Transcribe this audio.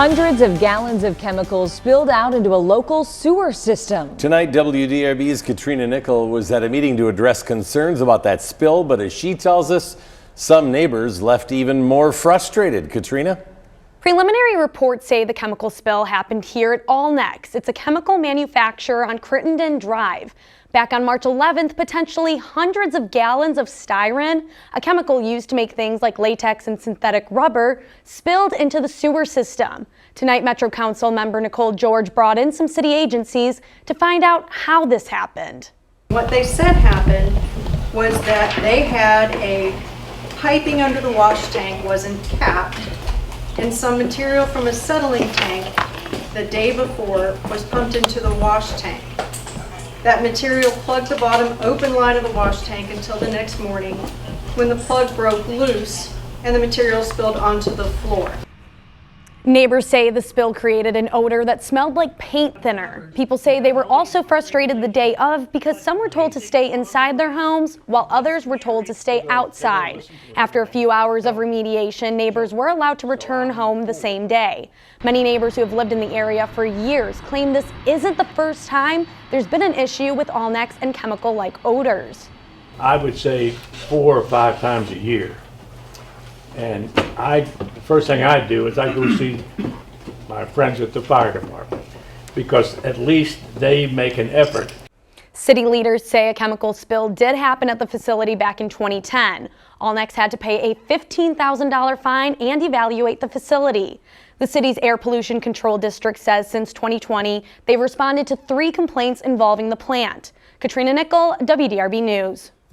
Hundreds of gallons of chemicals spilled out into a local sewer system. Tonight, WDRB's Katrina Nickel was at a meeting to address concerns about that spill, but as she tells us, some neighbors left even more frustrated. Katrina? Preliminary reports say the chemical spill happened here at Allnex. It's a chemical manufacturer on Crittenden Drive. Back on March 11th, potentially hundreds of gallons of styrene, a chemical used to make things like latex and synthetic rubber, spilled into the sewer system. Tonight, Metro Council member Nicole George brought in some city agencies to find out how this happened. What they said happened was that they had a piping under the wash tank wasn't capped, and some material from a settling tank the day before was pumped into the wash tank. That material plugged the bottom open line of the wash tank until the next morning, when the plug broke loose and the material spilled onto the floor. Neighbors say the spill created an odor that smelled like paint thinner. People say they were also frustrated the day of because some were told to stay inside their homes while others were told to stay outside. After a few hours of remediation, neighbors were allowed to return home the same day. Many neighbors who have lived in the area for years claim this isn't the first time there's been an issue with Allnex and chemical-like odors. I would say 4 or 5 times a year. And the first thing I do is I go see my friends at the fire department, because at least they make an effort. City leaders say a chemical spill did happen at the facility back in 2010. Allnex had to pay a $15,000 fine and evaluate the facility. The city's air pollution control district says since 2020, they've responded to 3 complaints involving the plant. Katrina Nickel, WDRB News.